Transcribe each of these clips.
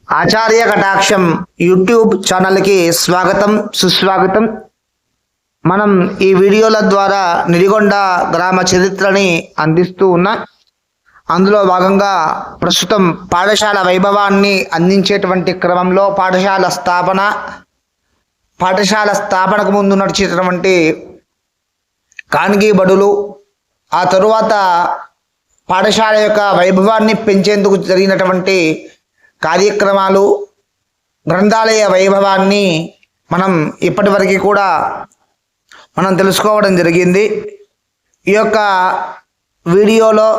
ఆచార్య కటాక్షం యూట్యూబ్ ఛానల్కి స్వాగతం సుస్వాగతం. మనం ఈ వీడియోల ద్వారా నిడిగొండ గ్రామ చరిత్రని అందిస్తూ ఉన్నాం. అందులో భాగంగా ప్రస్తుతం పాఠశాల వైభవాన్ని అందించేటువంటి క్రమంలో పాఠశాల స్థాపనకు ముందు నడిచేటటువంటి కాన్గీ బడులు, ఆ తరువాత పాఠశాల యొక్క వైభవాన్ని పెంచేందుకు జరిగినటువంటి కార్యక్రమాలు, గ్రంథాలయ వైభవాన్ని మనం ఇప్పటివరకు కూడా మనం తెలుసుకోవడం జరిగింది. ఈ యొక్క వీడియోలో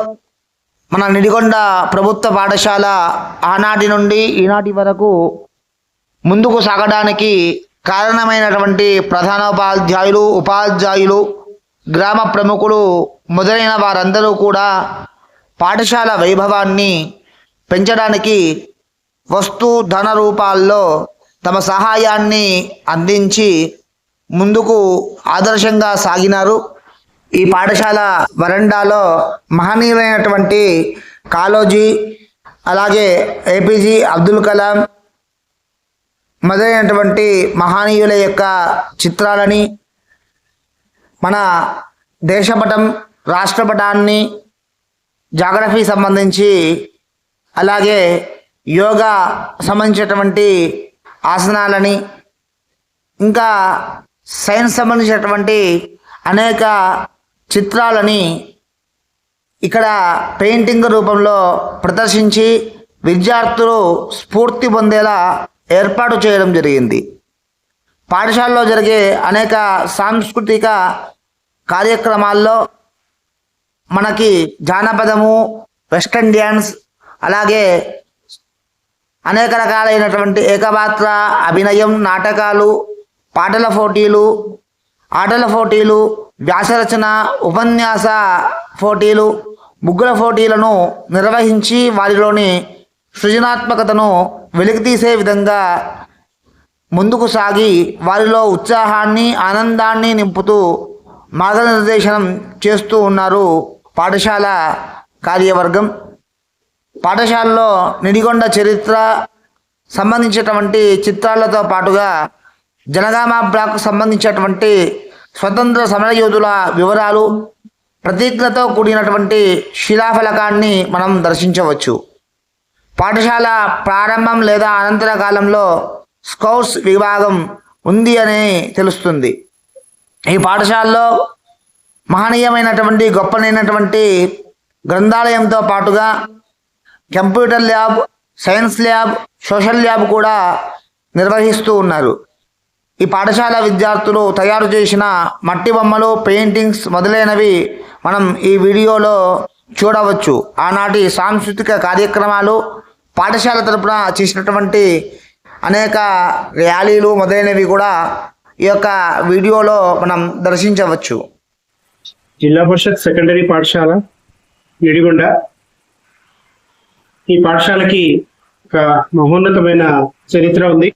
మన నిడిగొండ ప్రభుత్వ పాఠశాల ఆనాటి నుండి ఈనాటి వరకు ముందుకు సాగడానికి కారణమైనటువంటి ప్రధానోపాధ్యాయులు, ఉపాధ్యాయులు, గ్రామ ప్రముఖులు మొదలైన వారందరూ కూడా పాఠశాల వైభవాన్ని పెంచడానికి వస్తు ధన రూపాల్లో తమ సహాయాన్ని అందించి ముందుకు ఆదర్శంగా సాగినారు. ఈ పాఠశాల వరండాలో మహనీయులైనటువంటి కాళోజీ, అలాగే ఏపీజే అబ్దుల్ కలాం మొదలైనటువంటి మహనీయుల యొక్క చిత్రాలని, మన దేశపటం, రాష్ట్రపటాన్ని, జాగ్రఫీ సంబంధించి, అలాగే యోగా సంబంధించినటువంటి ఆసనాలని, ఇంకా సైన్స్ సంబంధించినటువంటి అనేక చిత్రాలని ఇక్కడ పెయింటింగ్ రూపంలో ప్రదర్శించి విద్యార్థులు స్ఫూర్తి పొందేలా ఏర్పాటు చేయడం జరిగింది. పాఠశాలలో జరిగే అనేక సాంస్కృతిక కార్యక్రమాల్లో మనకి జానపదము, వెస్టర్న్ డ్యాన్స్, అలాగే అనేక రకాలైనటువంటి ఏకపాత్ర అభినయం, నాటకాలు, పాటల పోటీలు, ఆటల పోటీలు, వ్యాసరచన, ఉపన్యాస పోటీలు, ముగ్గుల పోటీలను నిర్వహించి వారిలోని సృజనాత్మకతను వెలికితీసే విధంగా ముందుకు సాగి వారిలో ఉత్సాహాన్ని, ఆనందాన్ని నింపుతూ మార్గనిర్దేశనం చేస్తూ ఉన్నారు పాఠశాల కార్యవర్గం. పాఠశాలలో నిడిగొండ చరిత్ర సంబంధించినటువంటి చిత్రాలతో పాటుగా జనగామ బ్లాక్ సంబంధించినటువంటి స్వతంత్ర సమరయోధుల వివరాలు, ప్రతీకలతో కూడినటువంటి శిలాఫలకాన్ని మనం దర్శించవచ్చు. పాఠశాల ప్రారంభం లేదా అనంతర కాలంలో స్కౌట్స్ విభాగం ఉంది అని తెలుస్తుంది. ఈ పాఠశాలలో మహనీయమైనటువంటి గొప్పనైనటువంటి గ్రంథాలయంతో పాటుగా computer lab, science lab, social lab కూడా నిర్వహిస్తూ ఉన్నారు. ఈ పాఠశాల విద్యార్థులు తయారు చేసిన మట్టి బొమ్మలు, పెయింటింగ్స్ మొదలైనవి మనం ఈ వీడియోలో చూడవచ్చు. ఆనాటి సాంస్కృతిక కార్యక్రమాలు, పాఠశాల తరపున చేసినటువంటి అనేక ర్యాలీలు మొదలైనవి కూడా ఈ యొక్క వీడియోలో మనం దర్శించవచ్చు. జిల్లా పరిషత్ సెకండరీ పాఠశాల నిడిగొండ. ఈ పాఠశాలకి ఒక మహోన్నతమైన చరిత్ర ఉంది.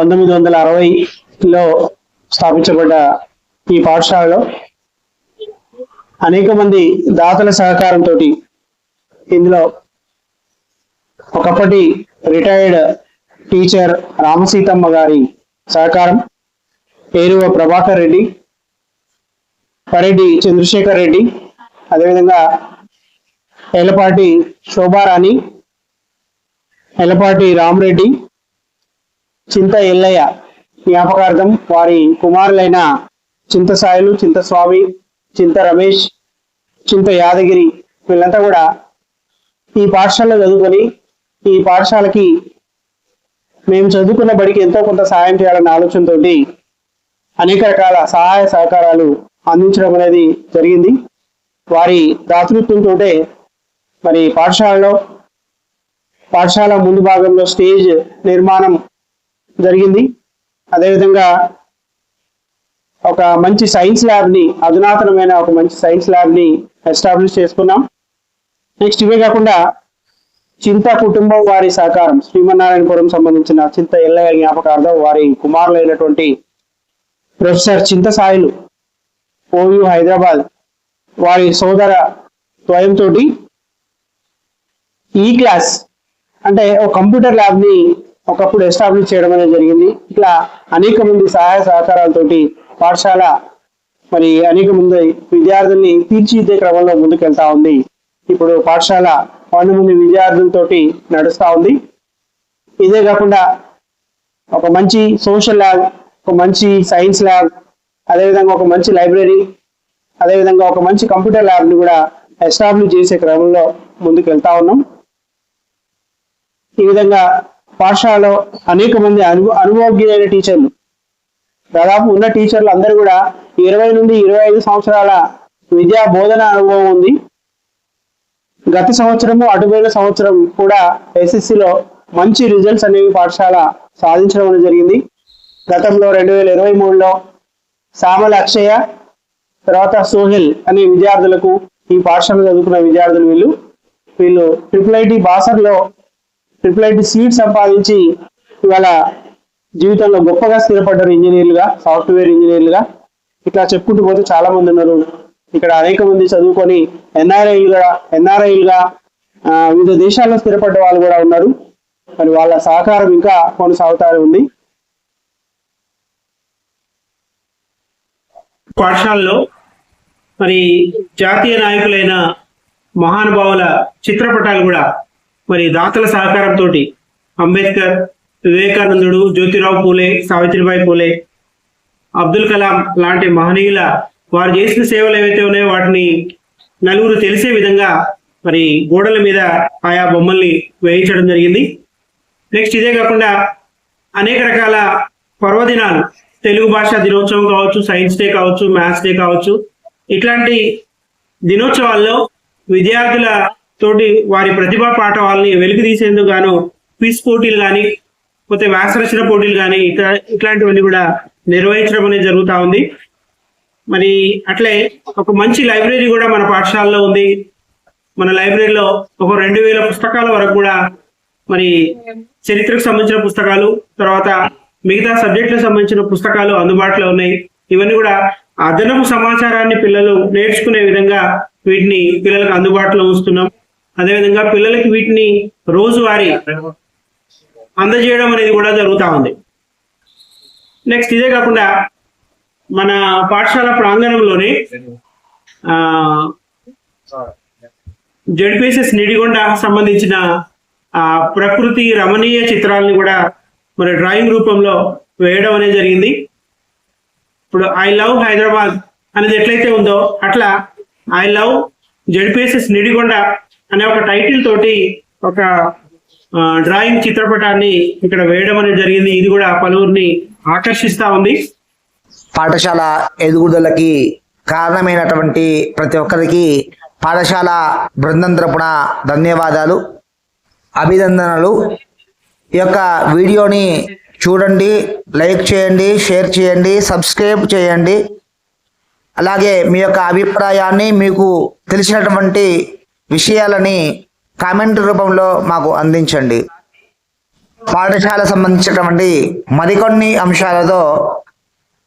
1960లో స్థాపించబడ్డ ఈ పాఠశాలలో అనేక మంది దాతల సహకారంతో, ఇందులో ఒకప్పటి రిటైర్డ్ టీచర్ రామసీతమ్మ గారి సహకారం, ఏరువ ప్రభాకర్ రెడ్డి, పరెడ్డి చంద్రశేఖర్ రెడ్డి, అదేవిధంగా ఎలపాటి శోభారాణి, ఎలపాటి రామరెడ్డి, చింత ఎల్లయ్య జ్ఞాపకార్థం వారి కుమారులైన చింత సాయిలు, చింత స్వామి, చింత రమేష్, చింత యాదగిరి, వీళ్ళంతా కూడా ఈ పాఠశాలలో చదువుకొని ఈ పాఠశాలకి మేము చదువుకున్న బడికి ఎంతో కొంత సహాయం చేయాలన్న ఆలోచనతో అనేక రకాల సహాయ సహకారాలు అందించడం అనేది జరిగింది. వారి దాతృత్వంతో మరి పాఠశాల ముందు భాగంలో స్టేజ్ నిర్మాణం జరిగింది. అదేవిధంగా ఒక మంచి సైన్స్ ల్యాబ్ని, అధునాతనమైన ఒక మంచి సైన్స్ ల్యాబ్ని ఎస్టాబ్లిష్ చేసుకున్నాం. నెక్స్ట్ ఇవే కాకుండా చింత కుటుంబం వారి సహకారం, శ్రీమన్నారాయణపురం సంబంధించిన చింత ఎల్లయ్య జ్ఞాపకార్థం వారి కుమారులైనటువంటి ప్రొఫెసర్ చింత సాయిలు, ఓయూ హైదరాబాద్, వారి సోదర ద్వయంతో ఈ క్లాస్ అంటే ఒక కంప్యూటర్ ల్యాబ్ ని ఒకప్పుడు ఎస్టాబ్లిష్ చేయడం అనేది జరిగింది. ఇట్లా అనేక మంది సహాయ సహకారాలతోటి పాఠశాల మరి అనేక మంది విద్యార్థుల్ని తీర్చిదిద్దే క్రమంలో ముందుకెళ్తా ఉంది. ఇప్పుడు పాఠశాల 100 మంది విద్యార్థులతోటి నడుస్తా ఉంది. ఇదే కాకుండా ఒక మంచి సోషల్ ల్యాబ్, ఒక మంచి సైన్స్ ల్యాబ్, అదేవిధంగా ఒక మంచి లైబ్రరీ, అదేవిధంగా ఒక మంచి కంప్యూటర్ ల్యాబ్ ని కూడా ఎస్టాబ్లిష్ చేసే క్రమంలో ముందుకు వెళ్తా ఉన్నాం. ఈ విధంగా పాఠశాలలో అనేక మంది అనుభవజ్ఞులైన టీచర్లు, దాదాపు ఉన్న టీచర్లు అందరూ కూడా 20 నుండి 25 సంవత్సరాల విద్యా బోధన అనుభవం ఉంది. గత సంవత్సరము అటుపోయిన సంవత్సరం కూడా ఎస్ఎస్సిలో మంచి రిజల్ట్స్ అనేవి పాఠశాల సాధించడం అనేది జరిగింది. గతంలో 2023లో సామల అక్షయ, తర్వాత సోహెల్ అనే విద్యార్థులకు, ఈ పాఠశాల చదువుకున్న విద్యార్థులు వీళ్ళు IIIT బాసర్లో IIIT సీట్ సంపాదించి ఇవాళ జీవితంలో గొప్పగా స్థిరపడ్డారు ఇంజనీర్లుగా, సాఫ్ట్వేర్ ఇంజనీర్లుగా. ఇట్లా చెప్పుకుంటూ పోతే చాలా మంది ఉన్నారు. ఇక్కడ అనేక మంది చదువుకొని ఎన్ఆర్ఐలుగా వివిధ దేశాల్లో స్థిరపడ్డ వాళ్ళు కూడా ఉన్నారు. మరి వాళ్ళ సహకారం ఇంకా కొనసాగుతూనే ఉంది. పాఠశాలలో మరి జాతీయ నాయకులైన మహానుభావుల చిత్రపటాలు కూడా మరి దాతల సహకారంతో అంబేద్కర్, వివేకానందుడు, జ్యోతిరావు పూలే, సావిత్రిబాయి పూలే, అబ్దుల్ కలాం లాంటి మహనీయుల వారు చేసిన సేవలు ఏవైతే ఉన్నాయో వాటిని నలుగురు తెలిసే విధంగా మరి గోడల మీద ఆయా బొమ్మల్ని వేయించడం జరిగింది. నెక్స్ట్ ఇదే కాకుండా అనేక రకాల పర్వదినాలు, తెలుగు భాష దినోత్సవం కావచ్చు, సైన్స్ డే కావచ్చు, మ్యాథ్స్ డే కావచ్చు, ఇట్లాంటి దినోత్సవాల్లో విద్యార్థుల తోటి వారి ప్రతిభా పాఠవాలని వెలికి తీసేందుకు గాను క్విజ్ పోటీలు కానీ, పోతే వ్యాసరచన పోటీలు కానీ ఇట్లాంటివన్నీ కూడా నిర్వహించడం అనేది జరుగుతూ ఉంది. మరి అట్లే ఒక మంచి లైబ్రరీ కూడా మన పాఠశాలలో ఉంది. మన లైబ్రరీలో ఒక 2000 పుస్తకాల వరకు కూడా మరి చరిత్రకు సంబంధించిన పుస్తకాలు, తర్వాత మిగతా సబ్జెక్టులకు సంబంధించిన పుస్తకాలు అందుబాటులో ఉన్నాయి. ఇవన్నీ కూడా అదనపు సమాచారాన్ని పిల్లలు నేర్చుకునే విధంగా వీటిని పిల్లలకు అందుబాటులో ఉంచుతున్నాం. అదేవిధంగా పిల్లలకి వీటిని రోజువారీ అందజేయడం అనేది కూడా జరుగుతూ ఉంది. నెక్స్ట్ ఇదే కాకుండా మన పాఠశాల ప్రాంగణంలోనే జెడ్పీఎస్ఎస్ నిడిగొండ సంబంధించిన ప్రకృతి రమణీయ చిత్రాలని కూడా మరి డ్రాయింగ్ రూపంలో వేయడం అనేది జరిగింది. ఇప్పుడు ఐ లవ్ హైదరాబాద్ అనేది ఎట్లయితే ఉందో అట్లా ఐ లవ్ జెడ్పీఎస్ఎస్ నిడిగొండ అనే ఒక టైటిల్ తోటి ఒక డ్రాయింగ్ చిత్రపటాన్ని ఇక్కడ వేయడం అనేది జరిగింది. ఇది కూడా పలువురిని ఆకర్షిస్తా ఉంది. పాఠశాల ఎదుగుదలకి కారణమైనటువంటి ప్రతి ఒక్కరికి పాఠశాల బృందం తరపున ధన్యవాదాలు, అభినందనలు. ఈ యొక్క వీడియోని చూడండి, లైక్ చేయండి, షేర్ చేయండి, సబ్స్క్రైబ్ చేయండి. అలాగే మీ యొక్క అభిప్రాయాన్ని, మీకు తెలిసినటువంటి విషయాలని కామెంట్ రూపంలో మాకు అందించండి. పాఠశాల సంబంధించినటువంటి మరికొన్ని అంశాలతో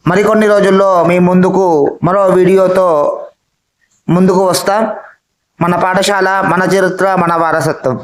మరికొన్ని రోజుల్లో మీ ముందుకు మరో వీడియోతో ముందుకు వస్తాం. మన పాఠశాల, మన చరిత్ర, మన వారసత్వం.